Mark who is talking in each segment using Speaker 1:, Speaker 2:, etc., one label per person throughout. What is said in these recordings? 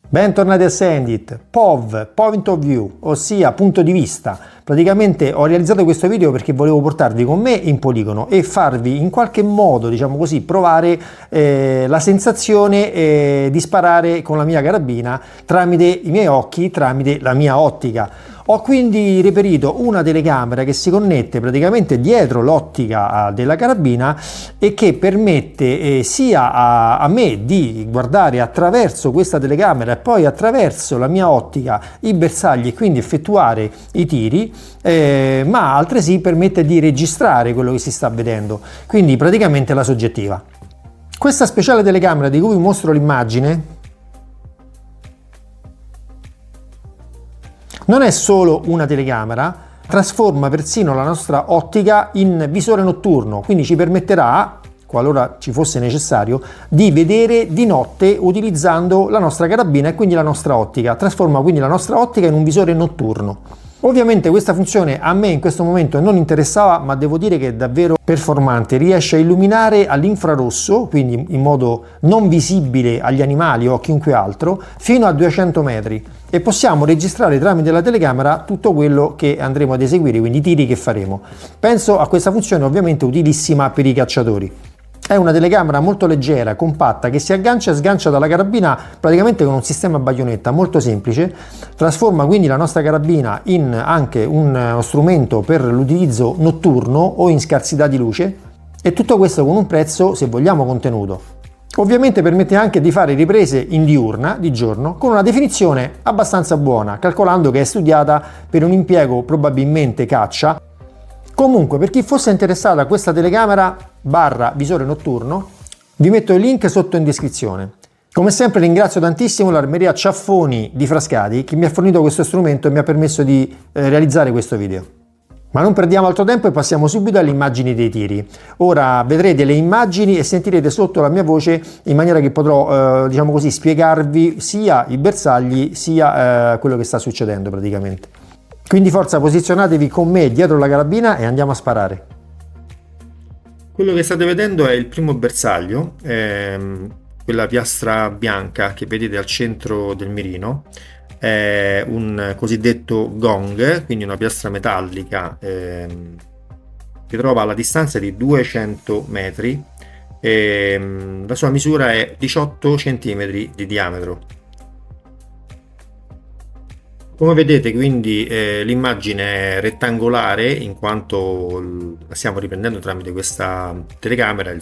Speaker 1: Bentornati a Sendit, POV, Point of View, ossia punto di vista. Praticamente ho realizzato questo video perché volevo portarvi con me in poligono e farvi in qualche modo, diciamo così, provare la sensazione di sparare con la mia carabina tramite i miei occhi, tramite la mia ottica. Ho quindi reperito una telecamera che si connette praticamente dietro l'ottica della carabina e che permette sia a me di guardare attraverso questa telecamera e poi attraverso la mia ottica i bersagli e quindi effettuare i tiri, ma altresì permette di registrare quello che si sta vedendo, quindi praticamente la soggettiva. Questa speciale telecamera di cui vi mostro l'immagine non è solo una telecamera, trasforma persino la nostra ottica in visore notturno, quindi ci permetterà, qualora ci fosse necessario, di vedere di notte utilizzando la nostra carabina e quindi la nostra ottica. Trasforma quindi la nostra ottica in un visore notturno. Ovviamente questa funzione a me in questo momento non interessava, ma devo dire che è davvero performante. Riesce a illuminare all'infrarosso, quindi in modo non visibile agli animali o a chiunque altro, fino a 200 metri. E possiamo registrare tramite la telecamera tutto quello che andremo ad eseguire, quindi i tiri che faremo. Penso a questa funzione ovviamente utilissima per i cacciatori. È una telecamera molto leggera, compatta, che si aggancia e sgancia dalla carabina praticamente con un sistema a baionetta molto semplice, trasforma quindi la nostra carabina in anche uno strumento per l'utilizzo notturno o in scarsità di luce, e tutto questo con un prezzo, se vogliamo, contenuto. Ovviamente permette anche di fare riprese in diurna, di giorno, con una definizione abbastanza buona, calcolando che è studiata per un impiego probabilmente caccia. Comunque, per chi fosse interessato a questa telecamera / visore notturno, vi metto il link sotto in descrizione. Come sempre ringrazio tantissimo l'Armeria Ciaffoni di Frascati che mi ha fornito questo strumento e mi ha permesso di realizzare questo video. Ma non perdiamo altro tempo e passiamo subito alle immagini dei tiri. Ora vedrete le immagini e sentirete sotto la mia voce in maniera che potrò, diciamo così, spiegarvi sia i bersagli sia quello che sta succedendo praticamente. Quindi forza, posizionatevi con me dietro la carabina e andiamo a sparare. Quello che state vedendo è il primo bersaglio, quella piastra bianca che vedete al centro del mirino. È un cosiddetto gong, quindi una piastra metallica che trova alla distanza di 200 metri e la sua misura è 18 cm di diametro. Come vedete quindi l'immagine è rettangolare in quanto la stiamo riprendendo tramite questa telecamera. Il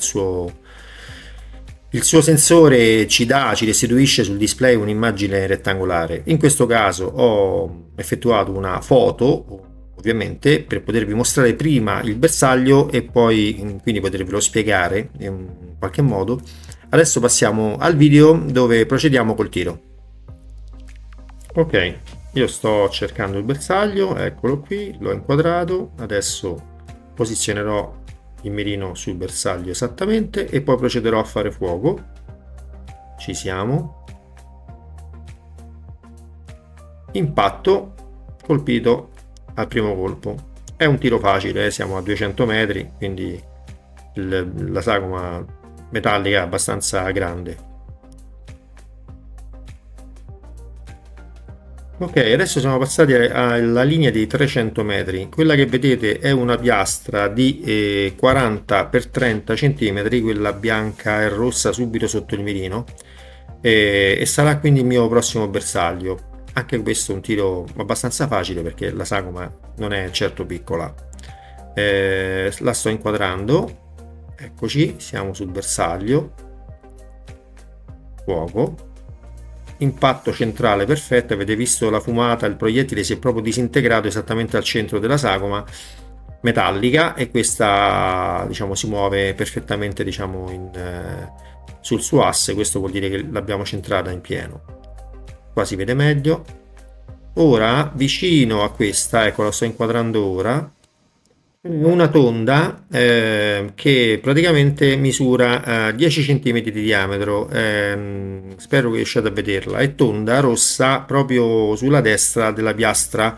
Speaker 1: suo sensore ci restituisce sul display un'immagine rettangolare. In questo caso ho effettuato una foto, ovviamente, per potervi mostrare prima il bersaglio e poi quindi potervelo spiegare in qualche modo. Adesso passiamo al video dove procediamo col tiro. Ok, io sto cercando il bersaglio, eccolo qui, l'ho inquadrato, adesso posizionerò il mirino sul bersaglio esattamente e poi procederò a fare fuoco. Ci siamo. Impatto, colpito al primo colpo. È un tiro facile, siamo a 200 metri, quindi la sagoma metallica è abbastanza grande. Ok, adesso siamo passati alla linea dei 300 metri. Quella che vedete è una piastra di 40 x 30 cm, quella bianca e rossa subito sotto il mirino, e sarà quindi il mio prossimo bersaglio. Anche questo è un tiro abbastanza facile perché la sagoma non è certo piccola. La sto inquadrando, eccoci, siamo sul bersaglio, fuoco. Impatto centrale perfetto, avete visto la fumata, il proiettile si è proprio disintegrato esattamente al centro della sagoma metallica e questa, diciamo, si muove perfettamente, diciamo, sul suo asse. Questo vuol dire che l'abbiamo centrata in pieno. Qua si vede meglio. Ora vicino a questa, ecco, la sto inquadrando ora, una tonda che praticamente misura 10 cm di diametro, spero che riusciate a vederla. È tonda, rossa, proprio sulla destra della piastra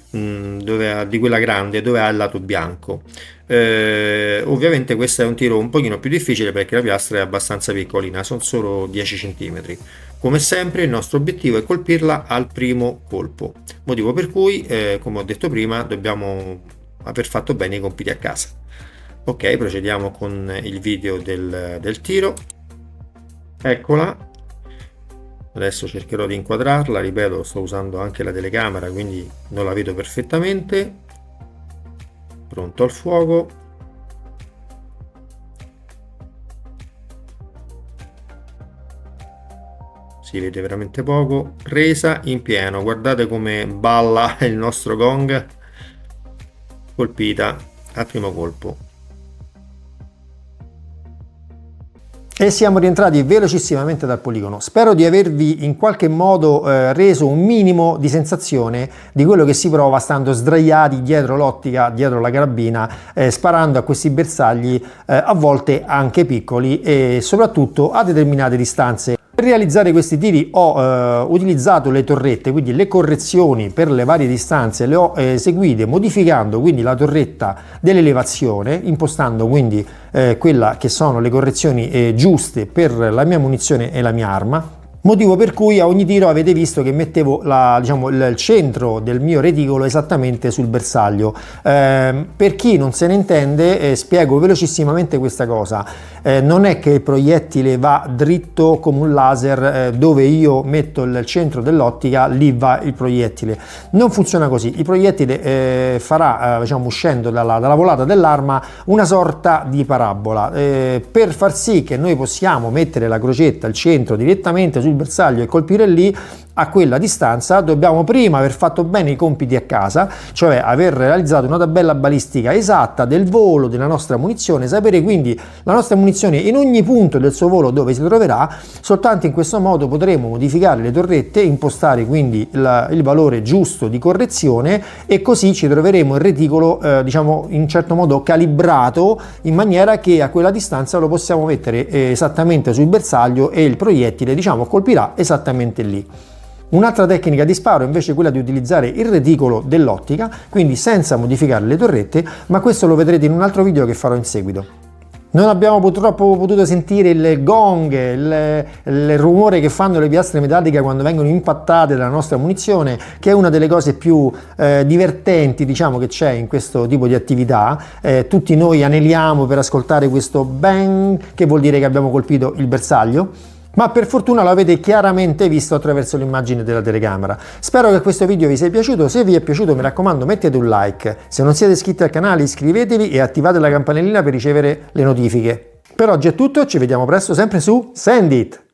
Speaker 2: di quella grande, dove ha il lato bianco. Ovviamente questo è un tiro un pochino più difficile perché la piastra è abbastanza piccolina, sono solo 10 cm. Come sempre il nostro obiettivo è colpirla al primo colpo, motivo per cui, come ho detto prima, dobbiamo aver fatto bene i compiti a casa. Ok, procediamo con il video del tiro. Eccola. Adesso cercherò di inquadrarla, ripeto, sto usando anche la telecamera, quindi non la vedo perfettamente. Pronto al fuoco. Si vede veramente poco. Presa in pieno, guardate come balla il nostro gong. Colpita al primo colpo.
Speaker 1: E siamo rientrati velocissimamente dal poligono. Spero di avervi in qualche modo reso un minimo di sensazione di quello che si prova stando sdraiati dietro l'ottica, dietro la carabina, sparando a questi bersagli a volte anche piccoli e soprattutto a determinate distanze. Per realizzare questi tiri ho utilizzato le torrette, quindi le correzioni per le varie distanze le ho eseguite modificando quindi la torretta dell'elevazione, impostando quindi quella che sono le correzioni giuste per la mia munizione e la mia arma. Motivo per cui a ogni tiro avete visto che mettevo il centro del mio reticolo esattamente sul bersaglio. Per chi non se ne intende, spiego velocissimamente questa cosa. Non è che il proiettile va dritto come un laser, dove io metto il centro dell'ottica, lì va il proiettile. Non funziona così. Il proiettile farà, uscendo dalla volata dell'arma, una sorta di parabola. Per far sì che noi possiamo mettere la crocetta al centro direttamente sul bersaglio e colpire lì, a quella distanza dobbiamo prima aver fatto bene i compiti a casa, cioè aver realizzato una tabella balistica esatta del volo della nostra munizione, sapere quindi la nostra munizione in ogni punto del suo volo dove si troverà. Soltanto in questo modo potremo modificare le torrette, impostare quindi il valore giusto di correzione, e così ci troveremo il reticolo in certo modo calibrato in maniera che a quella distanza lo possiamo mettere esattamente sul bersaglio e il proiettile colpirà esattamente lì. Un'altra tecnica di sparo è invece quella di utilizzare il reticolo dell'ottica, quindi senza modificare le torrette, ma questo lo vedrete in un altro video che farò in seguito. Non abbiamo purtroppo potuto sentire il gong, il rumore che fanno le piastre metalliche quando vengono impattate dalla nostra munizione, che è una delle cose più divertenti che c'è in questo tipo di attività. Tutti noi aneliamo per ascoltare questo bang, che vuol dire che abbiamo colpito il bersaglio. Ma per fortuna lo avete chiaramente visto attraverso l'immagine della telecamera. Spero che questo video vi sia piaciuto. Se vi è piaciuto, mi raccomando, mettete un like. Se non siete iscritti al canale, iscrivetevi e attivate la campanellina per ricevere le notifiche. Per oggi è tutto, ci vediamo presto sempre su Send It!